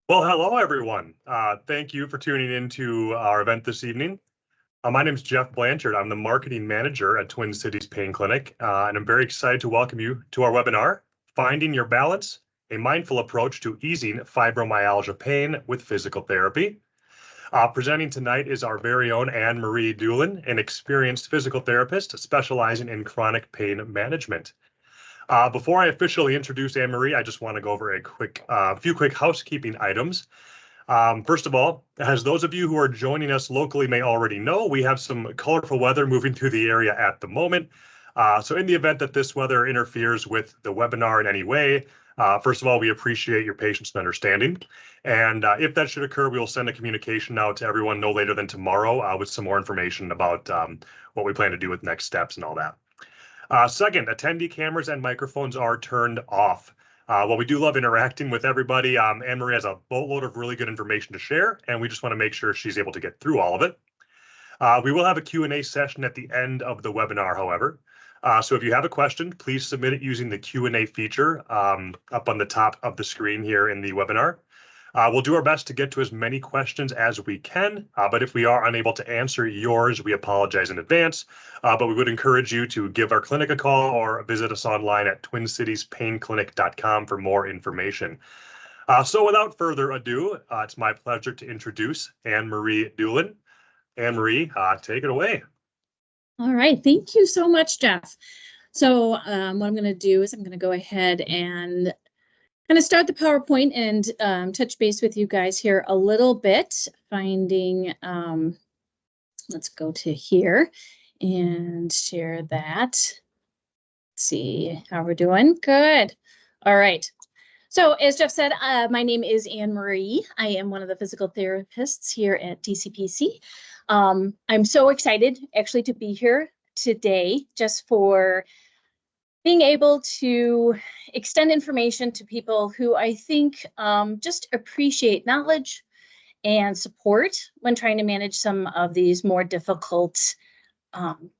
Well, hello, everyone. Thank you for tuning in to our event this evening. My name is Jeff Blanchard. I'm the marketing manager at Twin Cities Pain Clinic, and I'm very excited to welcome you to our webinar, Finding Your Balance, a Mindful Approach to Easing Fibromyalgia Pain with Physical Therapy. Presenting tonight is our very own AnnMarie Dulen, an experienced physical therapist specializing in chronic pain management. Before I officially introduce AnnMarie, I just want to go over a few quick housekeeping items. First of all, as those of you who are joining us locally may already know, we have some colorful weather moving through the area at the moment. So in the event that this weather interferes with the webinar in any way, first of all, we appreciate your patience and understanding. And if that should occur, we will send a communication out to everyone no later than tomorrow with some more information about what we plan to do with next steps and all that. Second, attendee cameras and microphones are turned off. While we do love interacting with everybody, AnnMarie has a boatload of really good information to share, and we just want to make sure she's able to get through all of it. We will have a Q&A session at the end of the webinar, however. So if you have a question, please submit it using the Q&A feature up on the top of the screen here in the webinar. We'll do our best to get to as many questions as we can, but if we are unable to answer yours, we apologize in advance. But we would encourage you to give our clinic a call or visit us online at twincitiespainclinic.com for more information. So without further ado, it's my pleasure to introduce AnnMarie Dulen. AnnMarie, take it away. All right, thank you so much, Jeff. So what I'm going to do is I'm going to go ahead and kind of start the PowerPoint and touch base with you guys here a little bit. Let's go to here and share that. Let's see how we're doing. Good. All right. So as Jeff said, my name is AnnMarie. I am one of the physical therapists here at DCPC. I'm so excited actually to be here today just for being able to extend information to people who I think just appreciate knowledge and support when trying to manage some of these more difficult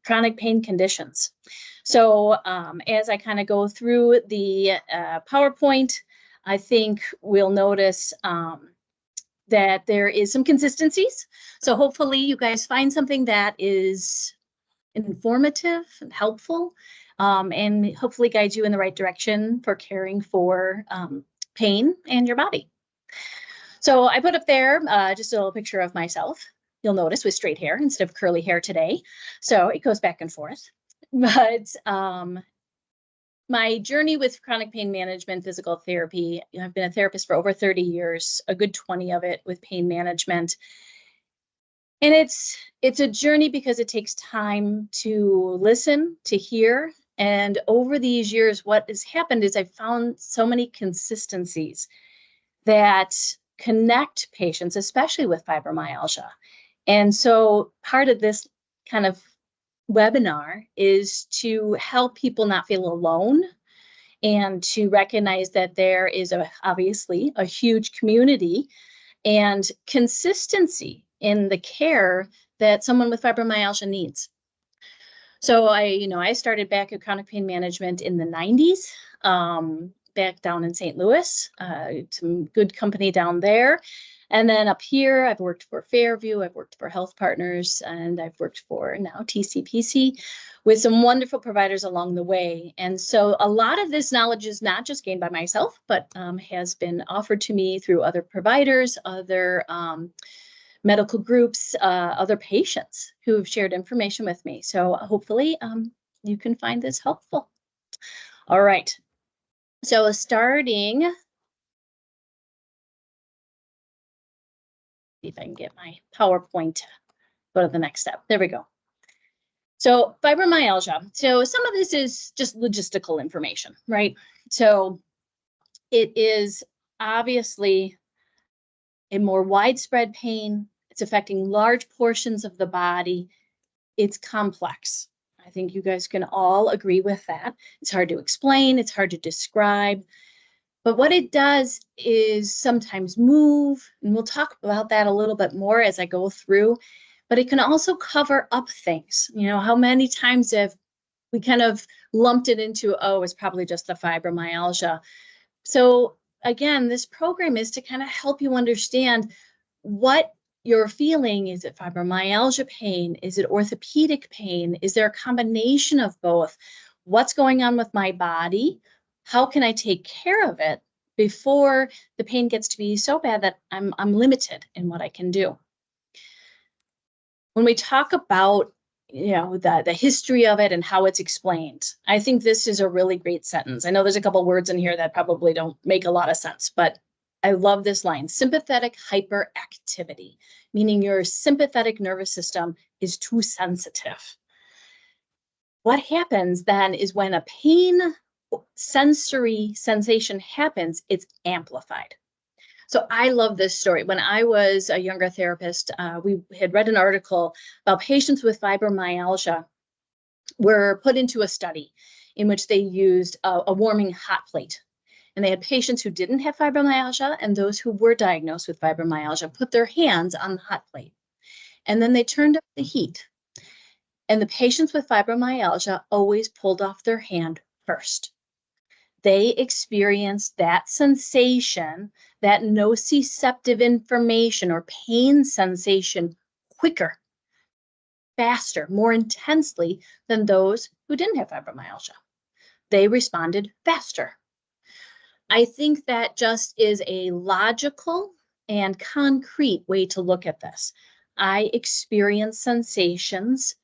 chronic pain conditions. So as I kind of go through the PowerPoint, I think we'll notice that there is some consistencies. So hopefully you guys find something that is informative and helpful, and hopefully guides you in the right direction for caring for pain and your body. So I put up there just a little picture of myself. You'll notice with straight hair instead of curly hair today. So it goes back and forth. But my journey with chronic pain management, physical therapy, I've been a therapist for over 30 years, a good 20 of it with pain management. And it's a journey because it takes time to listen, to hear. And over these years, what has happened is I've found so many consistencies that connect patients, especially with fibromyalgia. And so part of this kind of webinar is to help people not feel alone and to recognize that there is obviously a huge community and consistency in the care that someone with fibromyalgia needs. So I started back at chronic pain management in the 90s, back down in St. Louis, some good company down there. And then up here, I've worked for Fairview, I've worked for Health Partners, and I've worked for now TCPC with some wonderful providers along the way. And so a lot of this knowledge is not just gained by myself, but has been offered to me through other providers, other medical groups, other patients who have shared information with me. So hopefully you can find this helpful. All right. So starting, see if I can get my PowerPoint, go to the next step. There we go. So fibromyalgia. So some of this is just logistical information, right? So it is obviously a more widespread pain. It's affecting large portions of the body. It's complex. I think you guys can all agree with that. It's hard to explain. It's hard to describe. But what it does is sometimes move, and we'll talk about that a little bit more as I go through, but it can also cover up things. You know, how many times have we kind of lumped it into, oh, it's probably just the fibromyalgia. So again, this program is to kind of help you understand what you're feeling. Is it fibromyalgia pain? Is it orthopedic pain? Is there a combination of both? What's going on with my body? How can I take care of it before the pain gets to be so bad that I'm limited in what I can do? When we talk about the history of it and how it's explained, I think this is a really great sentence. I know there's a couple words in here that probably don't make a lot of sense, but I love this line: sympathetic hyperactivity, meaning your sympathetic nervous system is too sensitive. What happens then is when a pain sensory sensation happens, it's amplified. So I love this story. When I was a younger therapist, we had read an article about patients with fibromyalgia were put into a study in which they used a warming hot plate. And they had patients who didn't have fibromyalgia and those who were diagnosed with fibromyalgia put their hands on the hot plate. And then they turned up the heat. And the patients with fibromyalgia always pulled off their hand first. They experienced that sensation, that nociceptive information or pain sensation quicker, faster, more intensely than those who didn't have fibromyalgia. They responded faster. I think that just is a logical and concrete way to look at this. I experience sensations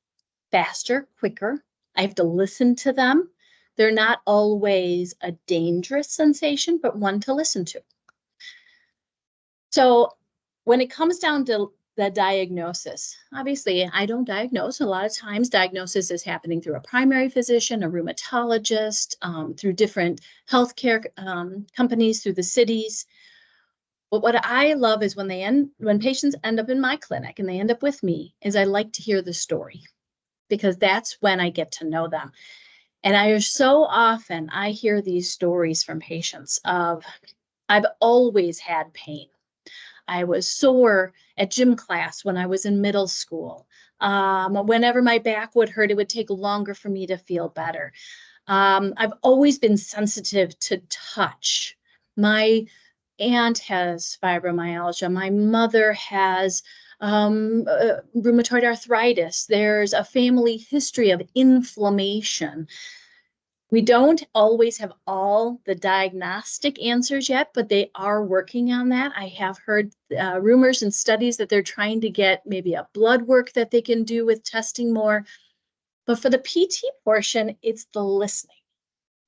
faster, quicker. I have to listen to them. They're not always a dangerous sensation, but one to listen to. So when it comes down to the diagnosis, obviously I don't diagnose. A lot of times diagnosis is happening through a primary physician, a rheumatologist, through different healthcare companies, through the cities. But what I love is when patients end up in my clinic and they end up with me, is I like to hear the story, because that's when I get to know them. And I hear these stories from patients of, I've always had pain. I was sore at gym class when I was in middle school. Whenever my back would hurt, it would take longer for me to feel better. I've always been sensitive to touch. My aunt has fibromyalgia. My mother has rheumatoid arthritis. There's a family history of inflammation. We don't always have all the diagnostic answers yet, but they are working on that. I have heard rumors and studies that they're trying to get maybe a blood work that they can do with testing more. But for the PT portion, it's the listening.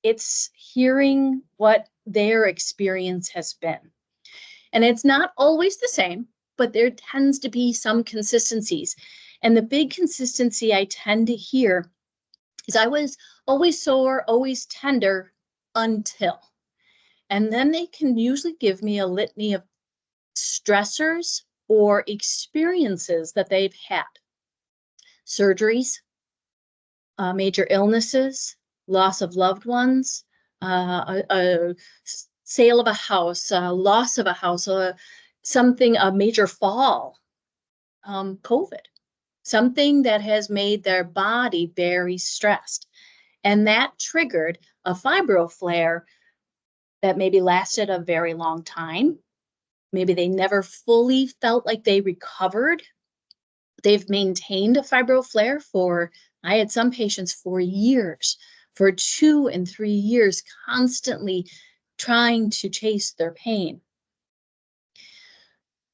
It's hearing what their experience has been. And it's not always the same, but there tends to be some consistencies. And the big consistency I tend to hear is I was always sore, always tender until. And then they can usually give me a litany of stressors or experiences that they've had. Surgeries, major illnesses, loss of loved ones, a sale of a house, loss of a house, a major fall, COVID, something that has made their body very stressed. And that triggered a fibro flare that maybe lasted a very long time. Maybe they never fully felt like they recovered. They've maintained a fibro flare I had some patients for years, for 2 and 3 years, constantly trying to chase their pain.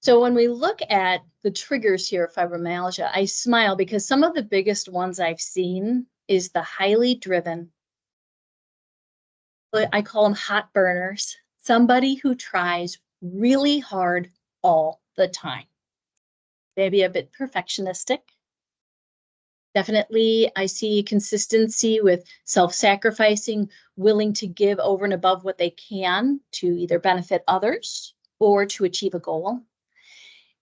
So when we look at the triggers here of fibromyalgia, I smile because some of the biggest ones I've seen is the highly driven, I call them hot burners, somebody who tries really hard all the time. Maybe a bit perfectionistic. Definitely, I see consistency with self-sacrificing, willing to give over and above what they can to either benefit others or to achieve a goal.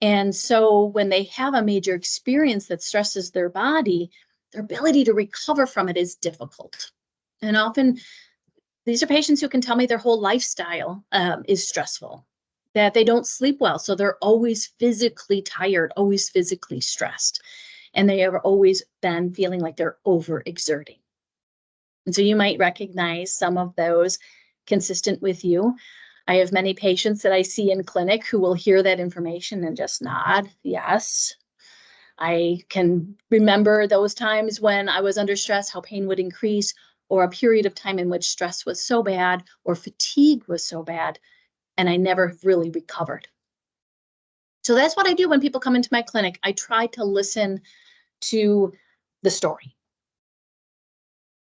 And so when they have a major experience that stresses their body, their ability to recover from it is difficult. And often these are patients who can tell me their whole lifestyle is stressful, that they don't sleep well. So they're always physically tired, always physically stressed. And they have always been feeling like they're overexerting. And so you might recognize some of those consistent with you. I have many patients that I see in clinic who will hear that information and just nod, yes. I can remember those times when I was under stress, how pain would increase, or a period of time in which stress was so bad or fatigue was so bad, and I never really recovered. So that's what I do when people come into my clinic. I try to listen to the story.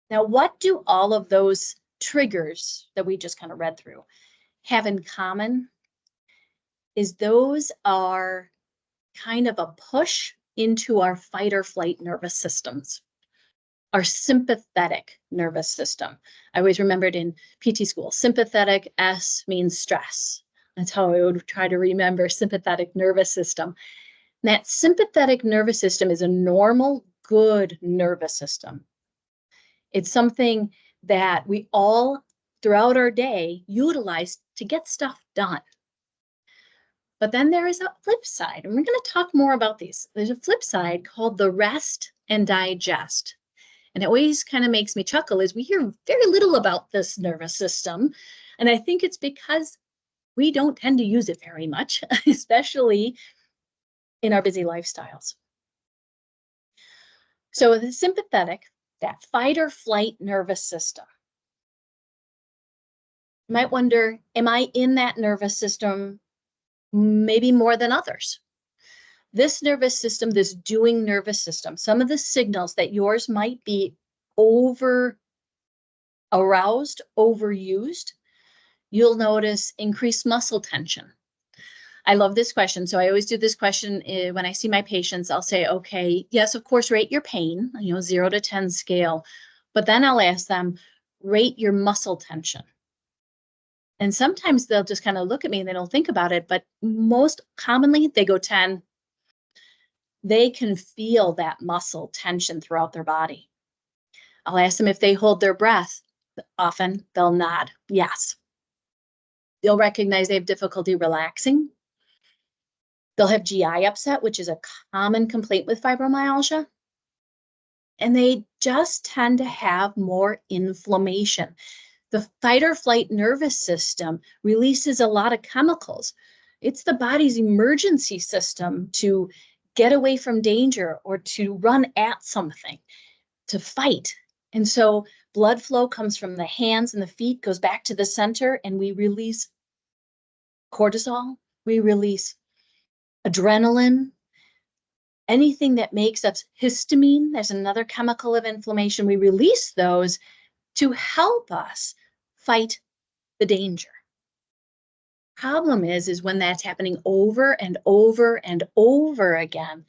Now, what do all of those triggers that we just kind of read through have in common? Is those are kind of a push into our fight or flight nervous systems, our sympathetic nervous system. I always remembered in PT school, sympathetic S means stress. That's how I would try to remember sympathetic nervous system. And that sympathetic nervous system is a normal, good nervous system. It's something that we all throughout our day utilize to get stuff done. But then there is a flip side, and we're going to talk more about these. There's a flip side called the rest and digest. And it always kind of makes me chuckle is we hear very little about this nervous system. And I think it's because we don't tend to use it very much, especially in our busy lifestyles. So the sympathetic, that fight or flight nervous system. You might wonder, am I in that nervous system maybe more than others? This nervous system, this doing nervous system, some of the signals that yours might be over aroused, overused, you'll notice increased muscle tension. I love this question. So I always do this question when I see my patients. I'll say, okay, yes, of course, rate your pain, 0 to 10 scale. But then I'll ask them, rate your muscle tension. And sometimes they'll just kind of look at me and they don't think about it. But most commonly, they go 10. They can feel that muscle tension throughout their body. I'll ask them if they hold their breath. Often they'll nod, yes. They'll recognize they have difficulty relaxing. They'll have GI upset, which is a common complaint with fibromyalgia. And they just tend to have more inflammation. The fight or flight nervous system releases a lot of chemicals. It's the body's emergency system to get away from danger or to run at something, to fight. And so blood flow comes from the hands and the feet, goes back to the center, and we release cortisol, we release adrenaline, anything that makes us histamine. There's another chemical of inflammation. We release those to help us fight the danger. Problem is when that's happening over and over and over again,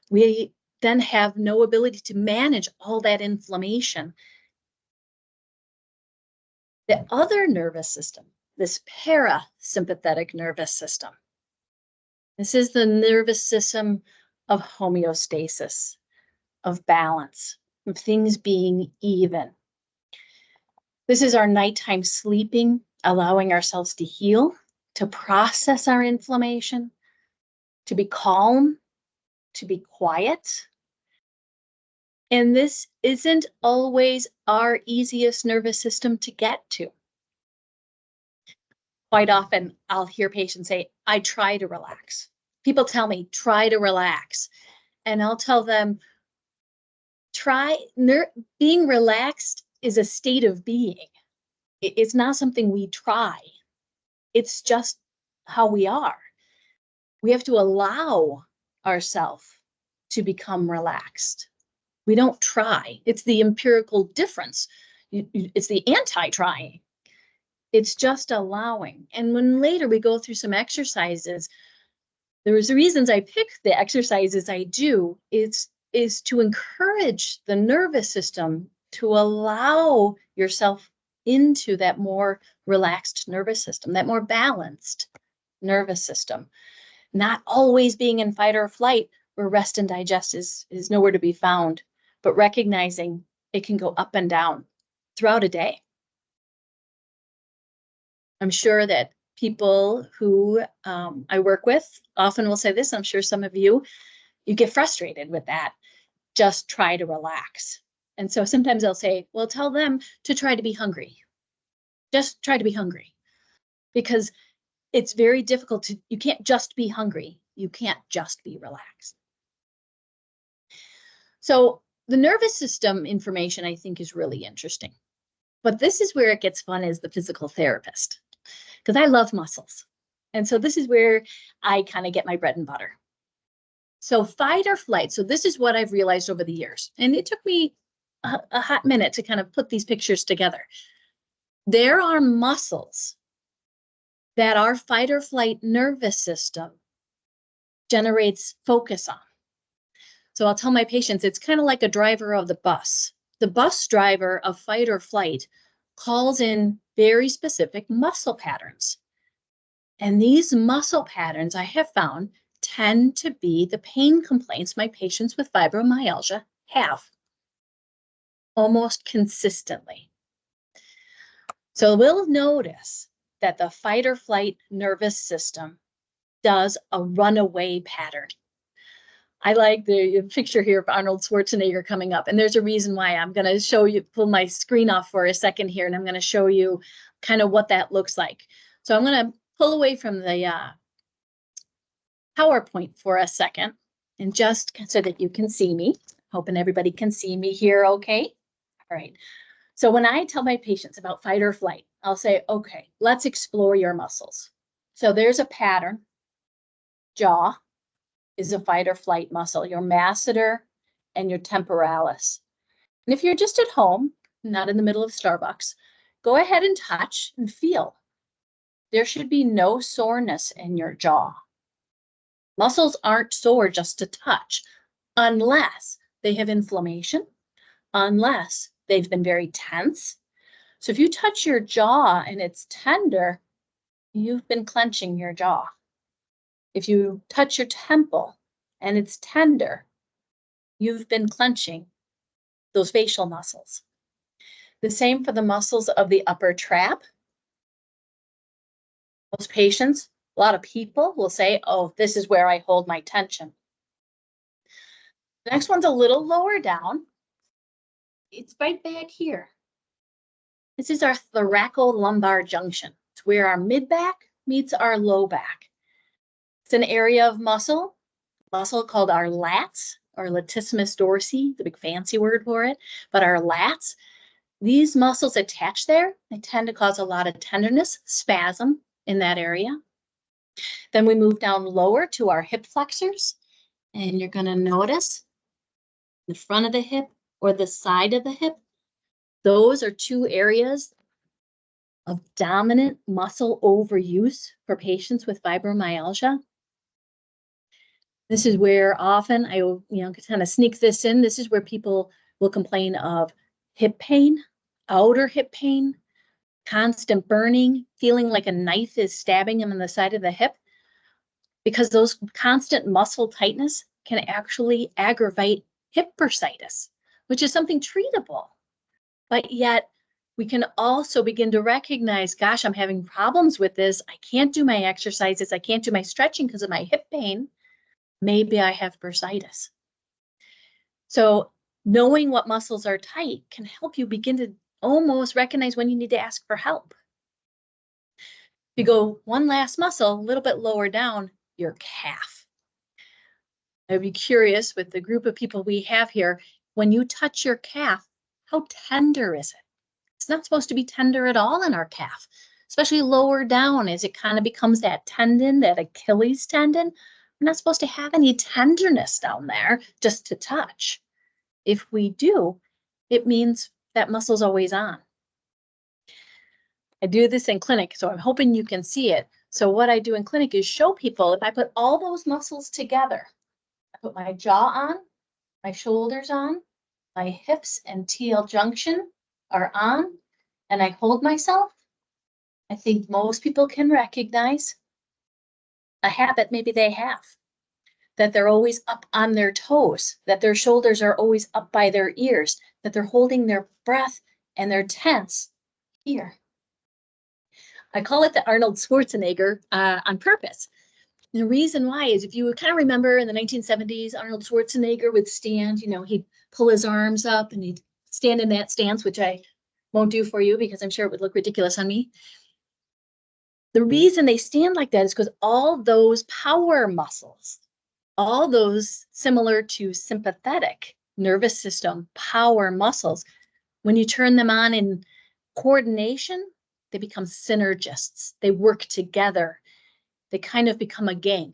we then have no ability to manage all that inflammation. The other nervous system, this parasympathetic nervous system, this is the nervous system of homeostasis, of balance, of things being even. This is our nighttime sleeping, allowing ourselves to heal, to process our inflammation, to be calm, to be quiet. And this isn't always our easiest nervous system to get to. Quite often, I'll hear patients say, I try to relax. People tell me, try to relax. And I'll tell them, being relaxed is a state of being. It's not something we try. It's just how we are. We have to allow ourselves to become relaxed. We don't try. It's the empirical difference. It's the anti-trying. It's just allowing. And when later we go through some exercises, there's reasons I pick the exercises I do is to encourage the nervous system to allow yourself into that more relaxed nervous system, that more balanced nervous system. Not always being in fight or flight where rest and digest is nowhere to be found, but recognizing it can go up and down throughout a day. I'm sure that people who I work with often will say this. I'm sure some of you get frustrated with that. Just try to relax. And so sometimes I'll say, well, tell them to try to be hungry. Just try to be hungry. because it's very difficult to, you can't just be hungry. You can't just be relaxed. So the nervous system information, I think, is really interesting. But this is where it gets fun as the physical therapist, because I love muscles. And so this is where I kind of get my bread and butter. So fight or flight. So this is what I've realized over the years. And it took me a hot minute to kind of put these pictures together. There are muscles that our fight or flight nervous system generates focus on. So I'll tell my patients, it's kind of like a driver of the bus. The bus driver of fight or flight calls in very specific muscle patterns. And these muscle patterns, I have found, tend to be the pain complaints my patients with fibromyalgia have almost consistently. So we'll notice that the fight or flight nervous system does a runaway pattern. I like the picture here of Arnold Schwarzenegger coming up, and there's a reason why. I'm going to show you, pull my screen off for a second here, and I'm going to show you kind of what that looks like. So I'm going to pull away from the PowerPoint for a second, and just so that you can see me. Hoping everybody can see me here okay. All right. So when I tell my patients about fight or flight, I'll say, okay, let's explore your muscles. So there's a pattern. Jaw is a fight or flight muscle, your masseter and your temporalis. And if you're just at home, not in the middle of Starbucks, go ahead and touch and feel. There should be no soreness in your jaw. Muscles aren't sore just to touch unless they have inflammation, unless they've been very tense. So if you touch your jaw and it's tender, you've been clenching your jaw. If you touch your temple and it's tender, you've been clenching those facial muscles. The same for the muscles of the upper trap. Most patients, a lot of people will say, oh, this is where I hold my tension. The next one's a little lower down. It's right back here. This is our thoracolumbar junction. It's where our mid back meets our low back. It's an area of muscle called our lats, or latissimus dorsi, the big fancy word for it. But our lats, these muscles attach there, they tend to cause a lot of tenderness, spasm in that area. Then we move down lower to our hip flexors, and you're going to notice the front of the hip or the side of the hip. Those are two areas of dominant muscle overuse for patients with fibromyalgia. This is where often I, kind of sneak this in. This is where people will complain of hip pain, outer hip pain, constant burning, feeling like a knife is stabbing them in the side of the hip, because those constant muscle tightness can actually aggravate hip bursitis, which is something treatable. But yet we can also begin to recognize, gosh, I'm having problems with this. I can't do my exercises. I can't do my stretching because of my hip pain. Maybe I have bursitis. So knowing what muscles are tight can help you begin to almost recognize when you need to ask for help. If you go one last muscle, a little bit lower down, your calf. I'd be curious with the group of people we have here, when you touch your calf, how tender is it? It's not supposed to be tender at all in our calf, especially lower down as it kind of becomes that tendon, that Achilles tendon. We're not supposed to have any tenderness down there just to touch. If we do, it means that muscle's always on. I do this in clinic, so I'm hoping you can see it. So what I do in clinic is show people, if I put all those muscles together, I put my jaw on, my shoulders on, my hips and TL junction are on, and I hold myself, I think most people can recognize a habit maybe they have, that they're always up on their toes, that their shoulders are always up by their ears, that they're holding their breath and they're tense here. I call it the Arnold Schwarzenegger on purpose. And the reason why is, if you kind of remember in the 1970s, Arnold Schwarzenegger would stand, he'd pull his arms up and he'd stand in that stance, which I won't do for you because I'm sure it would look ridiculous on me. The reason they stand like that is because all those power muscles, all those similar to sympathetic nervous system power muscles, when you turn them on in coordination, they become synergists. They work together. They kind of become a gang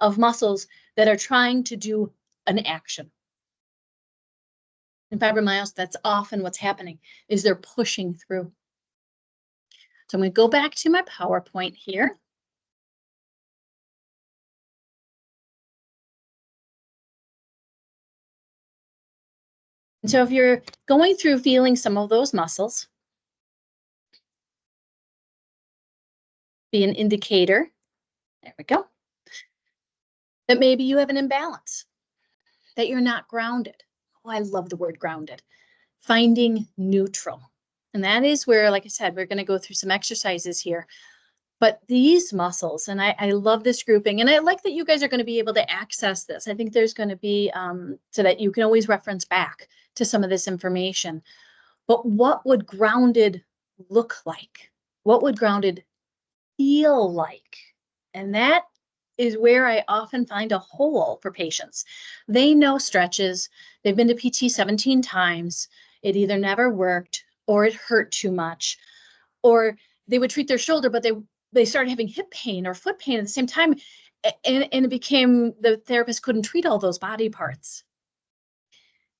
of muscles that are trying to do an action. In fibromyalgia, that's often what's happening, is they're pushing through. So I'm going to go back to my PowerPoint here. And so if you're going through feeling some of those muscles, be an indicator, there we go, that maybe you have an imbalance, that you're not grounded. Oh, I love the word grounded. Finding neutral. And that is where, like I said, we're going to go through some exercises here. But these muscles, and I love this grouping, and I like that you guys are going to be able to access this. I think there's going to be, so that you can always reference back to some of this information. But what would grounded look like? What would grounded feel like? And that is where I often find a hole for patients. They know stretches. They've been to PT 17 times. It either never worked or it hurt too much, or they would treat their shoulder, but they started having hip pain or foot pain at the same time. And it became the therapist couldn't treat all those body parts.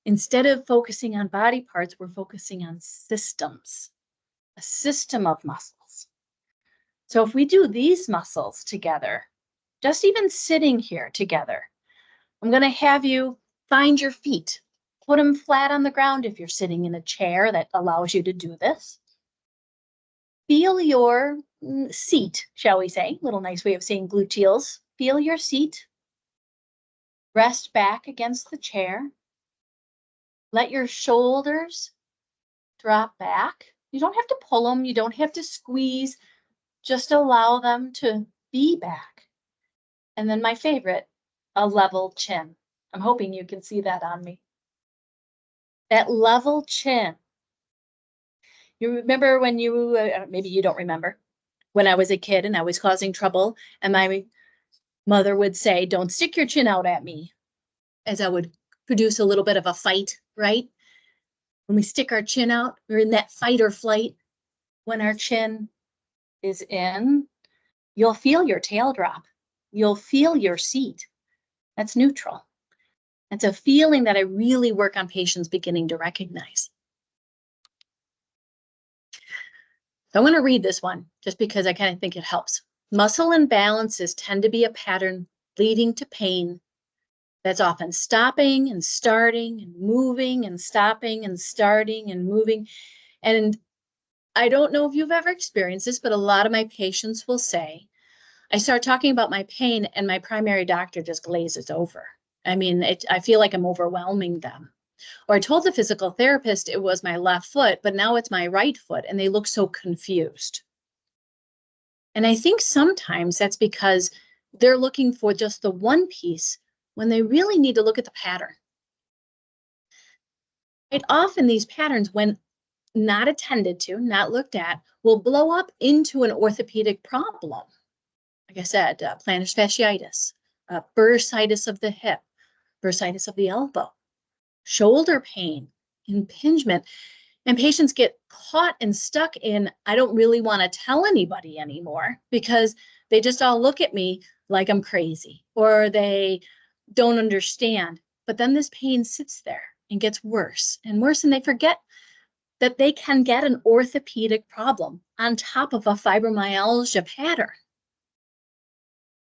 Instead of focusing on body parts, we're focusing on systems, a system of muscles. So if we do these muscles together, just even sitting here together, I'm going to have you find your feet, put them flat on the ground if you're sitting in a chair that allows you to do this. Feel your seat, shall we say, little nice way of saying gluteals. Feel your seat. Rest back against the chair. Let your shoulders drop back. You don't have to pull them. You don't have to squeeze. Just allow them to be back. And then my favorite, a level chin. I'm hoping you can see that on me. That level chin. You remember when you, maybe you don't remember, when I was a kid and I was causing trouble and my mother would say, don't stick your chin out at me, as I would produce a little bit of a fight, right? When we stick our chin out, we're in that fight or flight. When our chin is in, you'll feel your tail drop. You'll feel your seat. That's neutral. It's a feeling that I really work on patients beginning to recognize. So I want to read this one just because I kind of think it helps. Muscle imbalances tend to be a pattern leading to pain that's often stopping and starting and moving and stopping and starting and moving. And I don't know if you've ever experienced this, but a lot of my patients will say, I start talking about my pain and my primary doctor just glazes over. I mean, I feel like I'm overwhelming them. Or I told the physical therapist it was my left foot, but now it's my right foot, and they look so confused. And I think sometimes that's because they're looking for just the one piece when they really need to look at the pattern. Right? Often these patterns, when not attended to, not looked at, will blow up into an orthopedic problem. Like I said, plantar fasciitis, bursitis of the hip, bursitis of the elbow, shoulder pain, impingement. And patients get caught and stuck in, I don't really want to tell anybody anymore because they just all look at me like I'm crazy or they don't understand. But then this pain sits there and gets worse and worse, and they forget that they can get an orthopedic problem on top of a fibromyalgia pattern.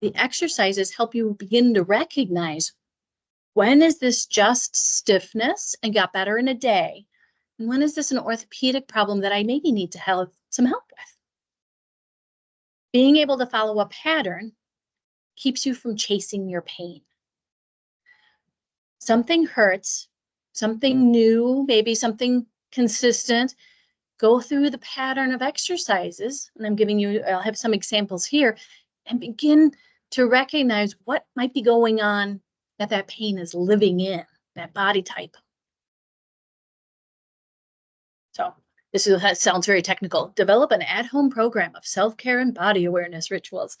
The exercises help you begin to recognize, when is this just stiffness and got better in a day? And when is this an orthopedic problem that I maybe need to have some help with? Being able to follow a pattern keeps you from chasing your pain. Something hurts, something new, maybe something consistent. Go through the pattern of exercises, and I'm giving you, I'll have some examples here, and begin to recognize what might be going on that pain is living in, that body type. So sounds very technical. Develop an at-home program of self-care and body awareness rituals.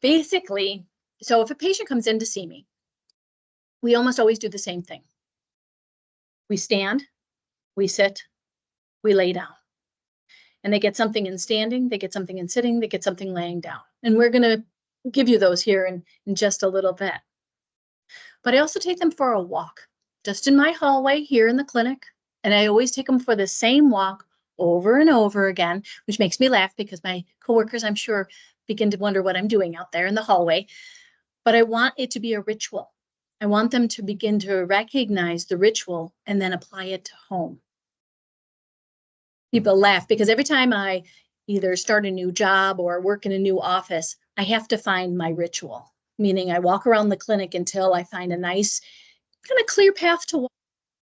Basically, so if a patient comes in to see me, we almost always do the same thing. We stand, we sit, we lay down. And they get something in standing, they get something in sitting, they get something laying down. And we're going to give you those here in just a little bit. But I also take them for a walk, just in my hallway here in the clinic. And I always take them for the same walk over and over again, which makes me laugh because my coworkers, I'm sure, begin to wonder what I'm doing out there in the hallway. But I want it to be a ritual. I want them to begin to recognize the ritual and then apply it to home. People laugh because every time I either start a new job or work in a new office, I have to find my ritual, meaning I walk around the clinic until I find a nice kind of clear path to walk,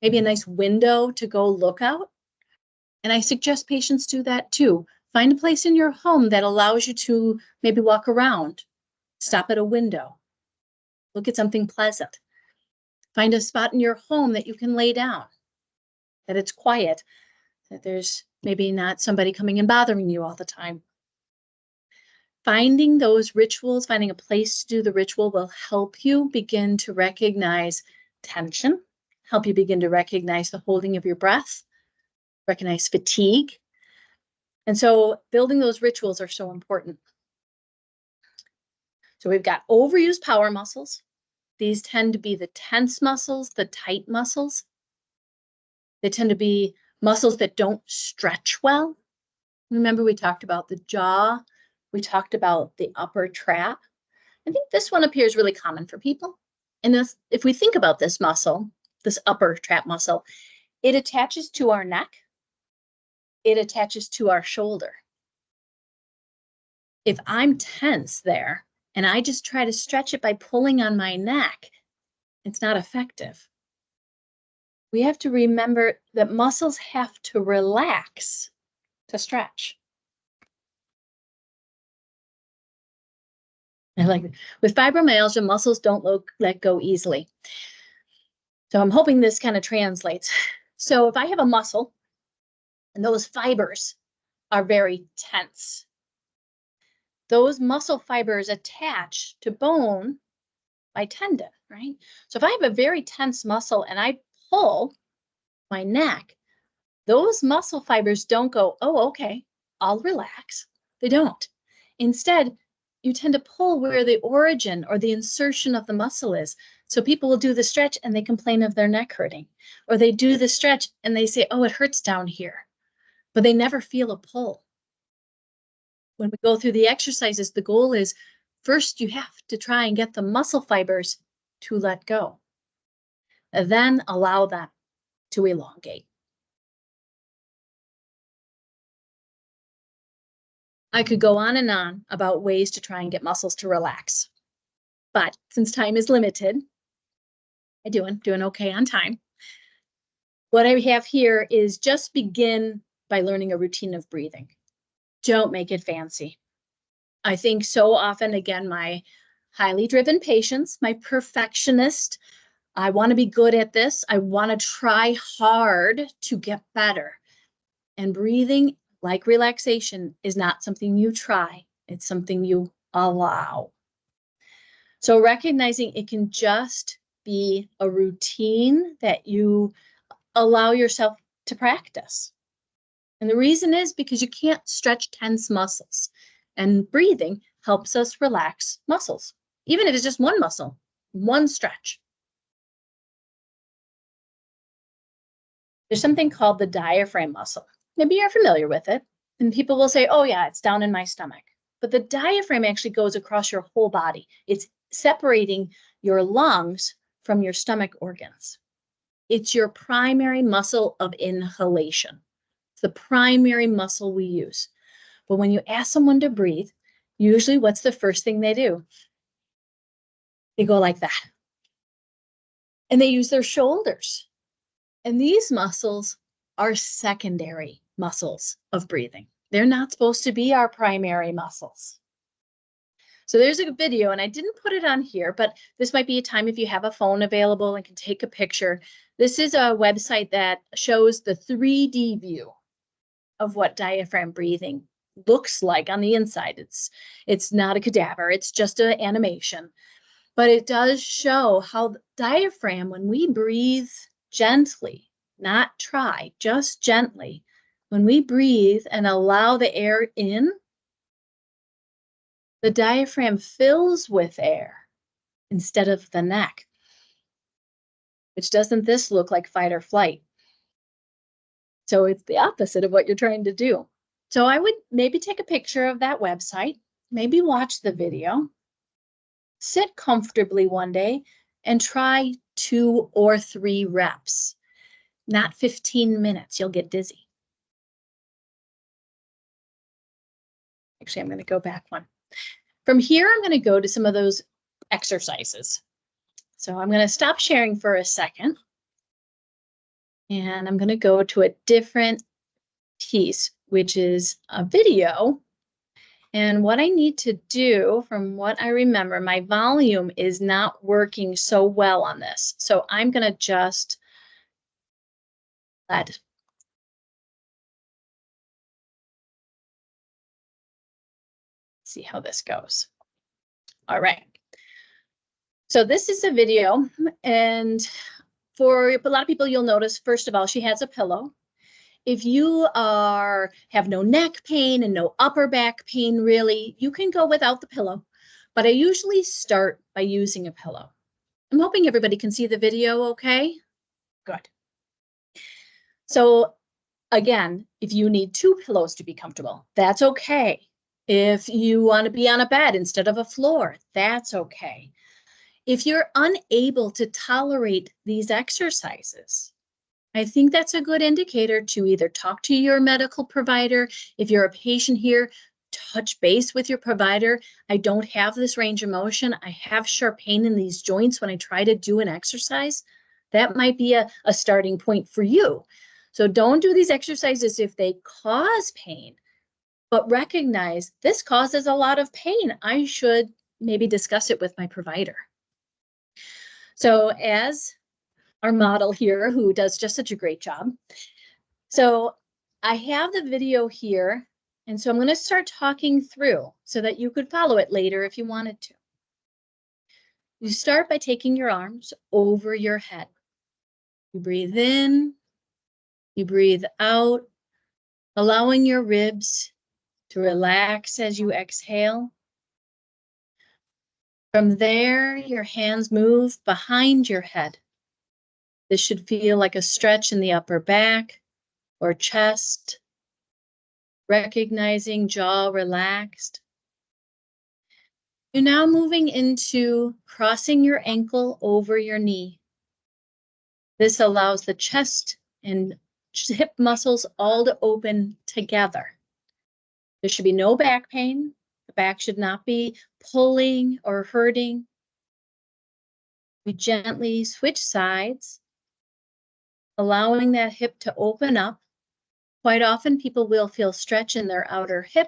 maybe a nice window to go look out. And I suggest patients do that too. Find a place in your home that allows you to maybe walk around, stop at a window, look at something pleasant. Find a spot in your home that you can lay down, that it's quiet, that there's maybe not somebody coming and bothering you all the time. Finding those rituals, finding a place to do the ritual will help you begin to recognize tension, help you begin to recognize the holding of your breath, recognize fatigue. And so building those rituals are so important. So we've got overused power muscles. These tend to be the tense muscles, the tight muscles. They tend to be muscles that don't stretch well. Remember, we talked about the jaw. We talked about the upper trap. I think this one appears really common for people. And this, if we think about this muscle, this upper trap muscle, it attaches to our neck. It attaches to our shoulder. If I'm tense there and I just try to stretch it by pulling on my neck, it's not effective. We have to remember that muscles have to relax to stretch. I like it. With fibromyalgia, muscles don't let go easily. So I'm hoping this kind of translates. So if I have a muscle and those fibers are very tense, those muscle fibers attach to bone by tendon, right? So if I have a very tense muscle and I pull my neck, those muscle fibers don't go, oh, okay, I'll relax. They don't. Instead, you tend to pull where the origin or the insertion of the muscle is. So people will do the stretch and they complain of their neck hurting, or they do the stretch and they say, oh, it hurts down here, but they never feel a pull. When we go through the exercises, the goal is first you have to try and get the muscle fibers to let go, and then allow them to elongate. I could go on and on about ways to try and get muscles to relax, but since time is limited, I'm doing okay on time. What I have here is just begin by learning a routine of breathing. Don't make it fancy. I think so often, again, my highly driven patients, my perfectionist, I want to be good at this. I want to try hard to get better. And breathing, like relaxation, is not something you try. It's something you allow. So recognizing it can just be a routine that you allow yourself to practice. And the reason is because you can't stretch tense muscles. And breathing helps us relax muscles, even if it's just one muscle, one stretch. There's something called the diaphragm muscle. Maybe you're familiar with it. And people will say, oh yeah, it's down in my stomach. But the diaphragm actually goes across your whole body. It's separating your lungs from your stomach organs. It's your primary muscle of inhalation. It's the primary muscle we use. But when you ask someone to breathe, usually what's the first thing they do? They go like that. And they use their shoulders. And these muscles are secondary muscles of breathing. They're not supposed to be our primary muscles. So there's a video, and I didn't put it on here, but this might be a time if you have a phone available and can take a picture. This is a website that shows the 3D view of what diaphragm breathing looks like on the inside. It's not a cadaver, it's just an animation. But it does show how the diaphragm, when we breathe gently, not try, just gently, when we breathe and allow the air in, the diaphragm fills with air instead of the neck. Which doesn't this look like fight or flight? So it's the opposite of what you're trying to do. So I would maybe take a picture of that website, maybe watch the video, sit comfortably one day and try 2 or 3 reps, not 15 minutes. You'll get dizzy. Actually, I'm going to go back one. From here, I'm going to go to some of those exercises. So I'm going to stop sharing for a second. And I'm going to go to a different piece, which is a video. And what I need to do, from what I remember, my volume is not working so well on this. So I'm going to just see how this goes. All right. So this is a video, and for a lot of people, you'll notice, first of all, she has a pillow. If you have no neck pain and no upper back pain, really, you can go without the pillow. But I usually start by using a pillow. I'm hoping everybody can see the video okay? Good. So again, if you need 2 pillows to be comfortable, that's okay. If you want to be on a bed instead of a floor, that's okay. If you're unable to tolerate these exercises, I think that's a good indicator to either talk to your medical provider. If you're a patient here, touch base with your provider. I don't have this range of motion. I have sharp pain in these joints when I try to do an exercise. That might be a starting point for you. So don't do these exercises if they cause pain, but recognize this causes a lot of pain. I should maybe discuss it with my provider. So as our model here, who does just such a great job. So I have the video here, and so I'm going to start talking through so that you could follow it later if you wanted to. You start by taking your arms over your head. You breathe in, you breathe out, allowing your ribs to relax as you exhale. From there, your hands move behind your head. This should feel like a stretch in the upper back or chest, recognizing jaw relaxed. You're now moving into crossing your ankle over your knee. This allows the chest and hip muscles all to open together. There should be no back pain. The back should not be pulling or hurting. We gently switch sides, allowing that hip to open up. Quite often, people will feel stretch in their outer hip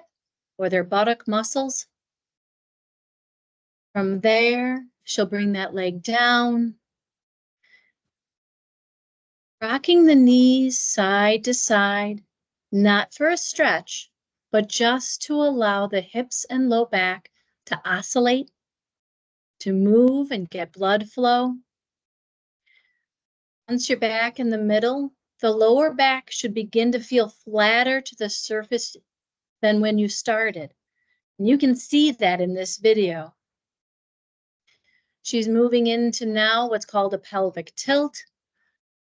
or their buttock muscles. From there, she'll bring that leg down, rocking the knees side to side, not for a stretch, but just to allow the hips and low back to oscillate, to move and get blood flow. Once you're back in the middle, the lower back should begin to feel flatter to the surface than when you started. And you can see that in this video. She's moving into now what's called a pelvic tilt,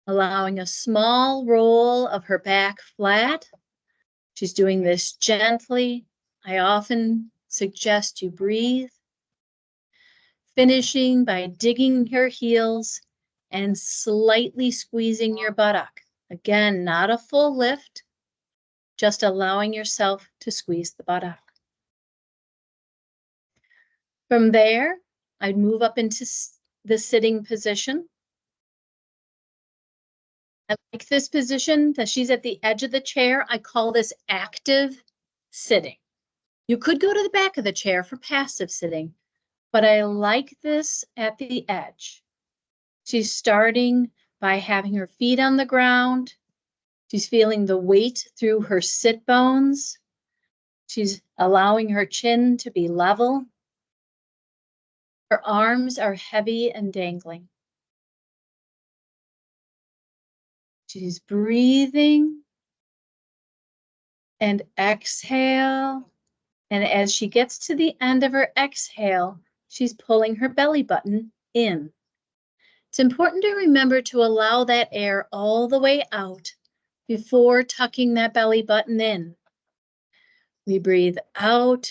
allowing a small roll of her back flat. She's doing this gently. I often suggest you breathe. Finishing by digging your heels and slightly squeezing your buttock. Again, not a full lift, just allowing yourself to squeeze the buttock. From there, I'd move up into the sitting position. I like this position that she's at the edge of the chair. I call this active sitting. You could go to the back of the chair for passive sitting, but I like this at the edge. She's starting by having her feet on the ground, She's feeling the weight through her sit bones. She's allowing her chin to be level. Her arms are heavy and dangling. She's breathing and exhale. And as she gets to the end of her exhale, she's pulling her belly button in. It's important to remember to allow that air all the way out before tucking that belly button in. We breathe out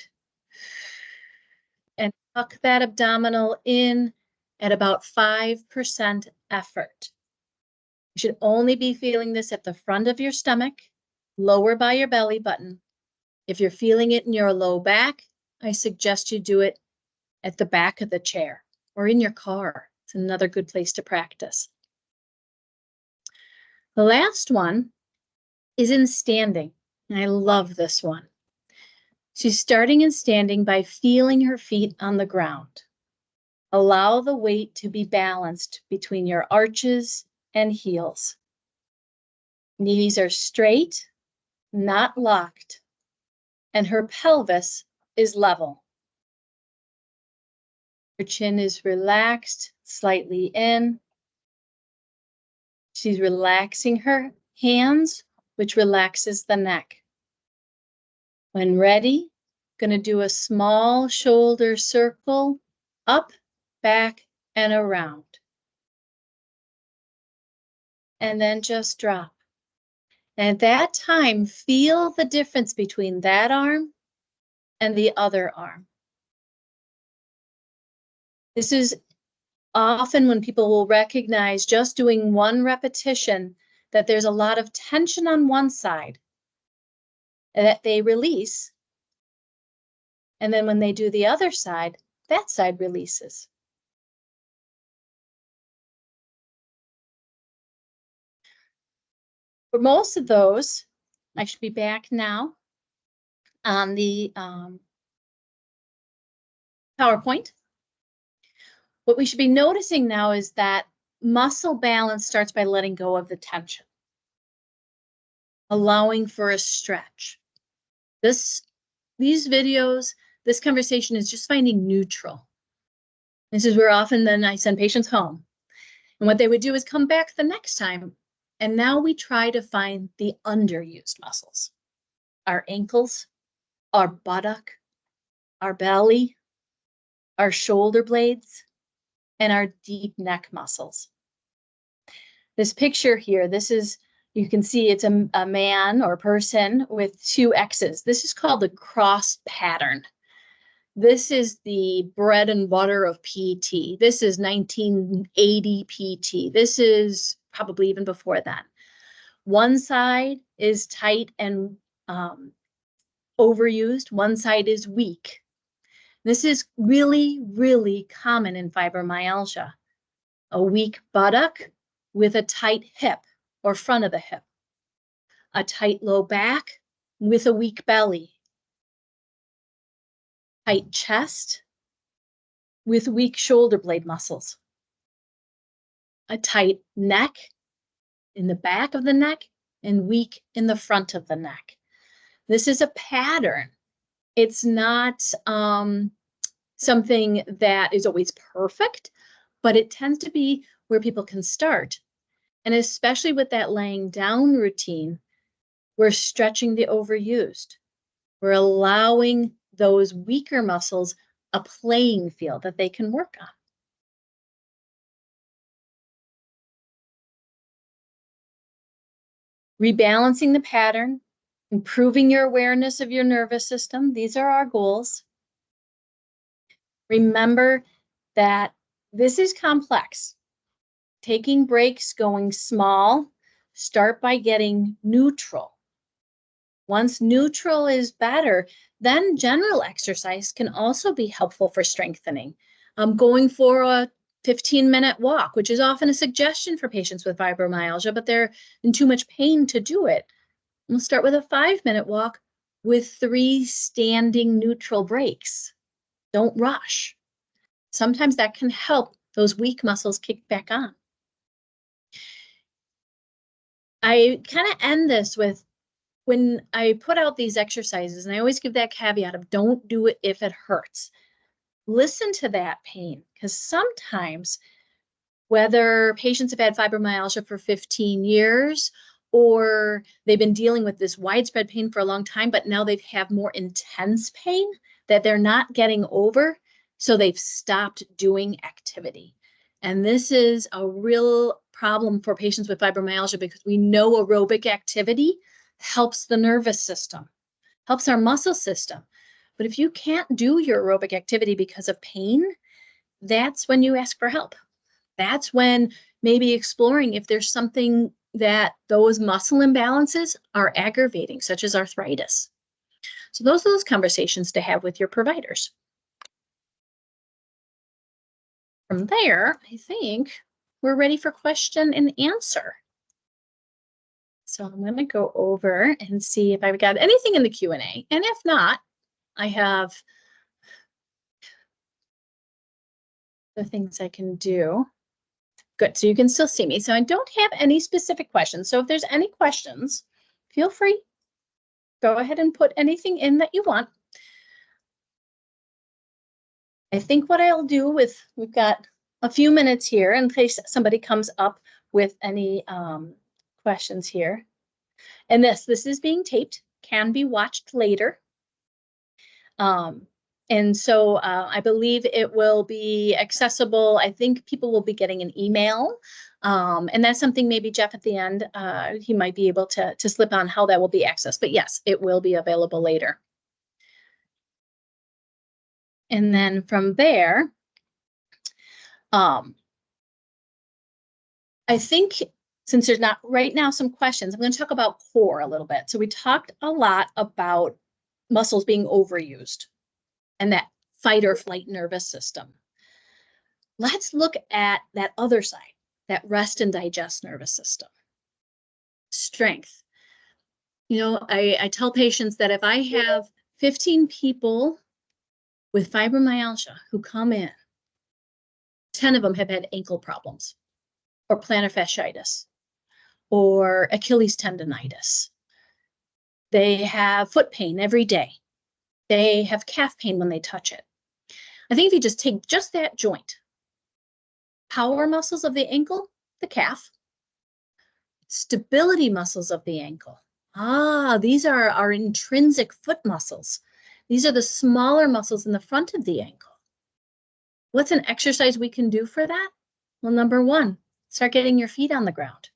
and tuck that abdominal in at about 5% effort. You should only be feeling this at the front of your stomach, lower by your belly button. If you're feeling it in your low back, I suggest you do it at the back of the chair or in your car. It's another good place to practice. The last one is in standing. And I love this one. She's starting in standing by feeling her feet on the ground. Allow the weight to be balanced between your arches and heels. Knees are straight, not locked, and her pelvis is level. Her chin is relaxed, slightly in. She's relaxing her hands, which relaxes the neck. When ready, going to do a small shoulder circle, up, back, and around. And then just drop. And at that time, feel the difference between that arm and the other arm. This is often when people will recognize just doing one repetition that there's a lot of tension on one side that they release. And then when they do the other side, that side releases. For most of those, I should be back now on the PowerPoint. What we should be noticing now is that muscle balance starts by letting go of the tension, allowing for a stretch. These videos, this conversation is just finding neutral. This is where often then I send patients home. And what they would do is come back the next time. And now we try to find the underused muscles. Our ankles, our buttock, our belly, our shoulder blades, and our deep neck muscles. This picture here, you can see it's a man or person with two X's. This is called the cross pattern. This is the bread and butter of PT. This is 1980 PT. This is probably even before that. One side is tight and overused. One side is weak. This is really, really common in fibromyalgia. A weak buttock with a tight hip or front of the hip. A tight low back with a weak belly. Tight chest with weak shoulder blade muscles. A tight neck in the back of the neck and weak in the front of the neck. This is a pattern. It's not something that is always perfect, but it tends to be where people can start. And especially with that laying down routine, we're stretching the overused. We're allowing those weaker muscles a playing field that they can work on. Rebalancing the pattern, improving your awareness of your nervous system. These are our goals. Remember that this is complex. Taking breaks, going small, start by getting neutral. Once neutral is better, then general exercise can also be helpful for strengthening. Going for a 15-minute walk, which is often a suggestion for patients with fibromyalgia, but they're in too much pain to do it. We'll start with a 5-minute walk with 3 standing neutral breaks. Don't rush. Sometimes that can help those weak muscles kick back on. I kind of end this with, when I put out these exercises, and I always give that caveat of don't do it if it hurts. Listen to that pain, because sometimes, whether patients have had fibromyalgia for 15 years or they've been dealing with this widespread pain for a long time, but now they have more intense pain that they're not getting over, so they've stopped doing activity. And this is a real problem for patients with fibromyalgia, because we know aerobic activity helps the nervous system, helps our muscle system. But if you can't do your aerobic activity because of pain, that's when you ask for help. That's when maybe exploring if there's something that those muscle imbalances are aggravating, such as arthritis. So those are those conversations to have with your providers. From there, I think we're ready for question and answer. So I'm going to go over and see if I've got anything in the Q&A. And if not, I have the things I can do. Good, so you can still see me. So I don't have any specific questions. So if there's any questions, feel free. Go ahead and put anything in that you want. I think what I'll do with, we've got a few minutes here in case somebody comes up with any questions here. And this is being taped, can be watched later. And so I believe it will be accessible. I think people will be getting an email. And that's something maybe Jeff at the end, he might be able to slip on how that will be accessed. But yes, it will be available later. And then from there, I think since there's not right now some questions, I'm going to talk about core a little bit. So we talked a lot about muscles being overused and that fight or flight nervous system. Let's look at that other side, that rest and digest nervous system. Strength. You know, I tell patients that if I have 15 people with fibromyalgia who come in, 10 of them have had ankle problems or plantar fasciitis or Achilles tendonitis. They have foot pain every day. They have calf pain when they touch it. I think if you just take just that joint, power muscles of the ankle, the calf, stability muscles of the ankle. These are our intrinsic foot muscles. These are the smaller muscles in the front of the ankle. What's an exercise we can do for that? Well, number one, start getting your feet on the ground.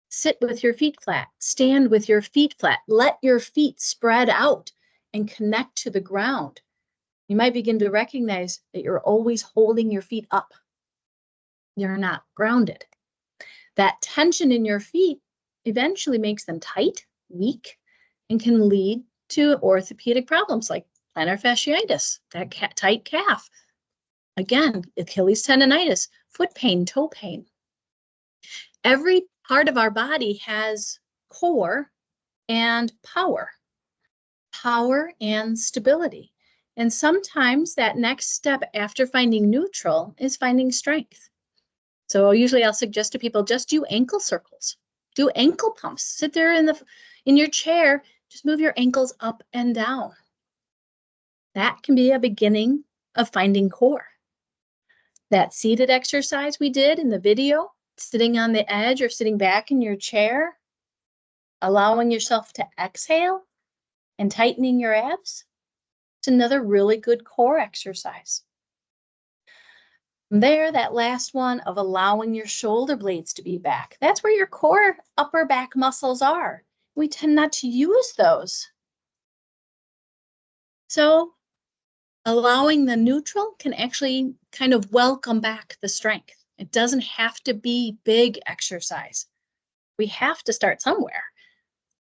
Sit with your feet flat. Stand with your feet flat. Let your feet spread out and connect to the ground. You might begin to recognize that you're always holding your feet up. You're not grounded. That tension in your feet eventually makes them tight, weak, and can lead to orthopedic problems like plantar fasciitis, that tight calf. Again, Achilles tendonitis, foot pain, toe pain. Every part of our body has core and power and stability. And sometimes that next step after finding neutral is finding strength. So usually I'll suggest to people, just do ankle circles, do ankle pumps, sit there in your chair, just move your ankles up and down. That can be a beginning of finding core. That seated exercise we did in the video, sitting on the edge or sitting back in your chair, allowing yourself to exhale and tightening your abs, it's another really good core exercise. From there, that last one of allowing your shoulder blades to be back. That's where your core upper back muscles are. We tend not to use those. So allowing the neutral can actually kind of welcome back the strength. It doesn't have to be big exercise. We have to start somewhere.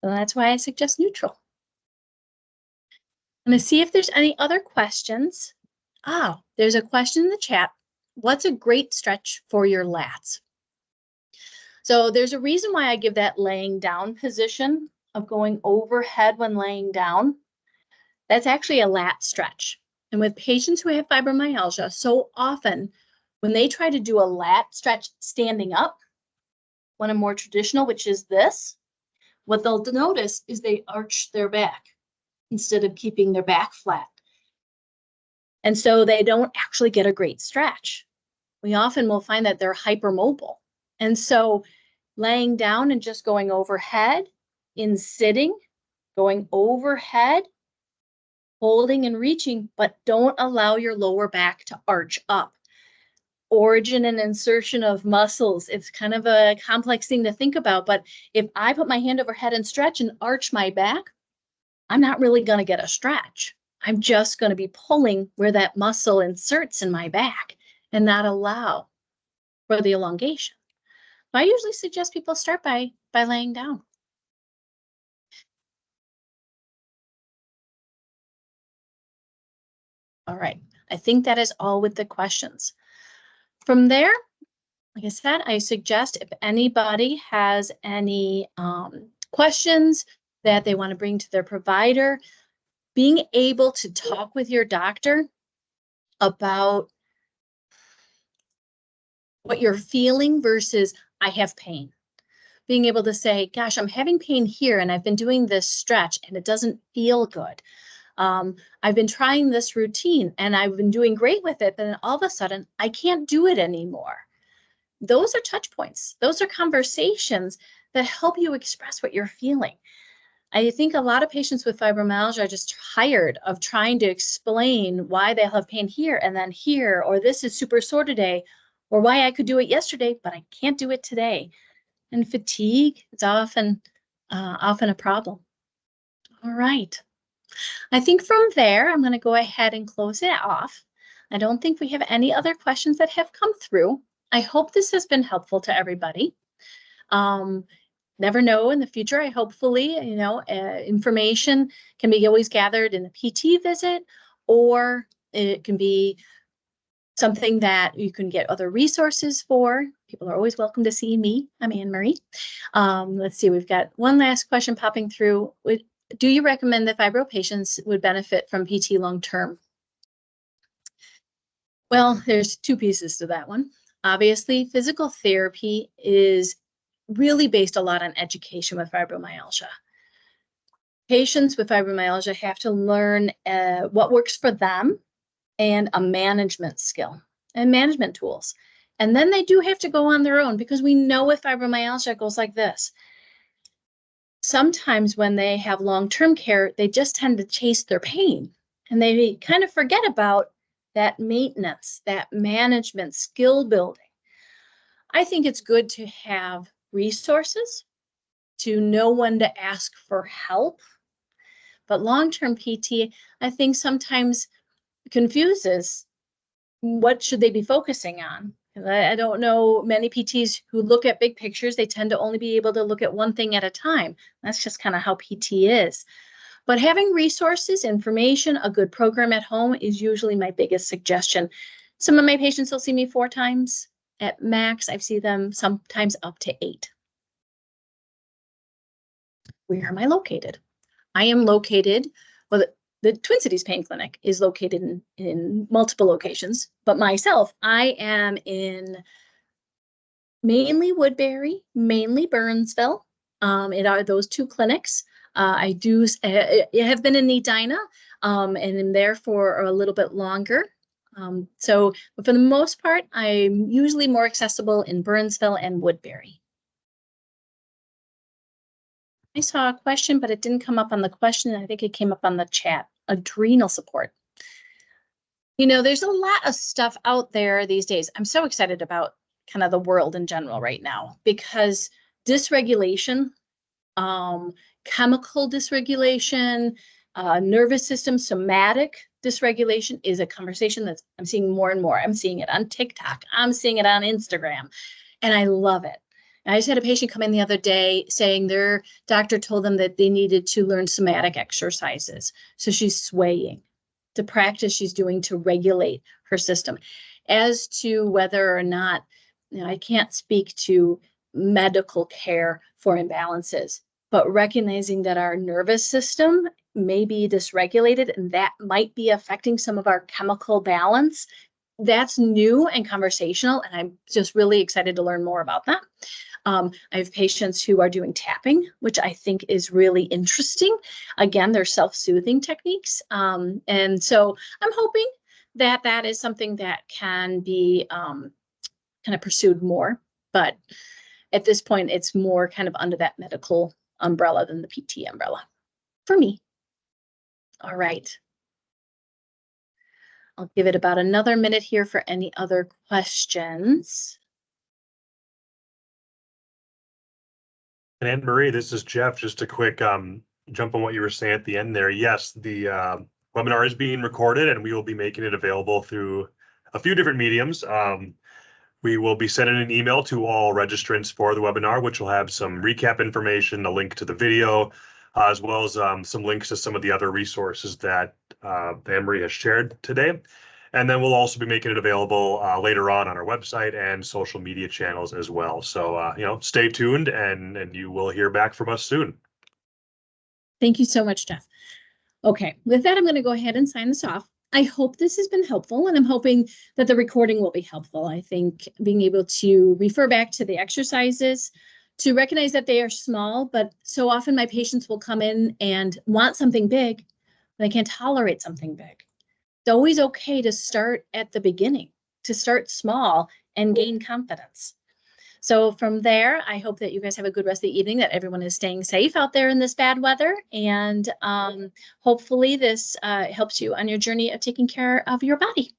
So that's why I suggest neutral. I'm going to see if there's any other questions. There's a question in the chat. What's a great stretch for your lats? So there's a reason why I give that laying down position of going overhead when laying down. That's actually a lat stretch. And with patients who have fibromyalgia, so often when they try to do a lat stretch standing up, one of more traditional, which is this, what they'll notice is they arch their back instead of keeping their back flat. And so they don't actually get a great stretch. We often will find that they're hypermobile. And so laying down and just going overhead, in sitting, going overhead, holding and reaching, but don't allow your lower back to arch up. Origin and insertion of muscles. It's kind of a complex thing to think about, but if I put my hand overhead and stretch and arch my back, I'm not really going to get a stretch. I'm just going to be pulling where that muscle inserts in my back and not allow for the elongation. I usually suggest people start by laying down. All right, I think that is all with the questions. From there, like I said, I suggest if anybody has any questions that they want to bring to their provider, being able to talk with your doctor about what you're feeling versus I have pain. Being able to say, gosh, I'm having pain here and I've been doing this stretch and it doesn't feel good. I've been trying this routine and I've been doing great with it, but then all of a sudden I can't do it anymore. Those are touch points. Those are conversations that help you express what you're feeling. I think a lot of patients with fibromyalgia are just tired of trying to explain why they have pain here and then here, or this is super sore today, or why I could do it yesterday, but I can't do it today. And fatigue is often a problem. All right. I think from there, I'm going to go ahead and close it off. I don't think we have any other questions that have come through. I hope this has been helpful to everybody. Never know in the future. I hopefully, information can be always gathered in a PT visit, or it can be something that you can get other resources for. People are always welcome to see me. I'm AnnMarie. Let's see, we've got one last question popping through. Do you recommend that fibro patients would benefit from PT long-term? Well, there's two pieces to that one. Obviously, physical therapy is really based a lot on education with fibromyalgia. Patients with fibromyalgia have to learn what works for them and a management skill and management tools. And then they do have to go on their own, because we know with fibromyalgia it goes like this. Sometimes when they have long-term care, they just tend to chase their pain and they kind of forget about that maintenance, that management, skill building. I think it's good to have resources, to know when to ask for help. But long-term PT, I think sometimes confuses what should they be focusing on. I don't know many PTs who look at big pictures. They tend to only be able to look at one thing at a time. That's just kind of how PT is. But having resources, information, a good program at home is usually my biggest suggestion. Some of my patients will see me 4 times. At max, I see them sometimes up to 8. Where am I located? I am located, well, the Twin Cities Pain Clinic is located in multiple locations, but myself, I am in mainly Woodbury, mainly Burnsville. It are those 2 clinics. I have been in Edina and am there for a little bit longer. So but for the most part, I'm usually more accessible in Burnsville and Woodbury. I saw a question, but it didn't come up on the question. I think it came up on the chat. Adrenal support. There's a lot of stuff out there these days. I'm so excited about kind of the world in general right now, because dysregulation, chemical dysregulation, nervous system, somatic dysregulation is a conversation that I'm seeing more and more. I'm seeing it on TikTok. I'm seeing it on Instagram, and I love it. I just had a patient come in the other day saying their doctor told them that they needed to learn somatic exercises. So she's swaying. The practice she's doing to regulate her system. As to whether or not, I can't speak to medical care for imbalances, but recognizing that our nervous system may be dysregulated and that might be affecting some of our chemical balance that's new and conversational, and I'm just really excited to learn more about that. I have patients who are doing tapping, which I think is really interesting. Again, they're self-soothing techniques. And so I'm hoping that that is something that can be kind of pursued more. But at this point, it's more kind of under that medical umbrella than the PT umbrella for me. All right. I'll give it about another minute here for any other questions. And AnnMarie, this is Jeff. Just a quick jump on what you were saying at the end there. Yes, the webinar is being recorded, and we will be making it available through a few different mediums. We will be sending an email to all registrants for the webinar, which will have some recap information, a link to the video, as well as some links to some of the other resources that AnnMarie has shared today. And then we'll also be making it available later on our website and social media channels as well. So, stay tuned and you will hear back from us soon. Thank you so much, Jeff. Okay, with that, I'm going to go ahead and sign this off. I hope this has been helpful, and I'm hoping that the recording will be helpful. I think being able to refer back to the exercises, to recognize that they are small, but so often my patients will come in and want something big, but I can't tolerate something big. It's always okay to start at the beginning, to start small and gain confidence. So from there, I hope that you guys have a good rest of the evening, that everyone is staying safe out there in this bad weather. And hopefully this helps you on your journey of taking care of your body.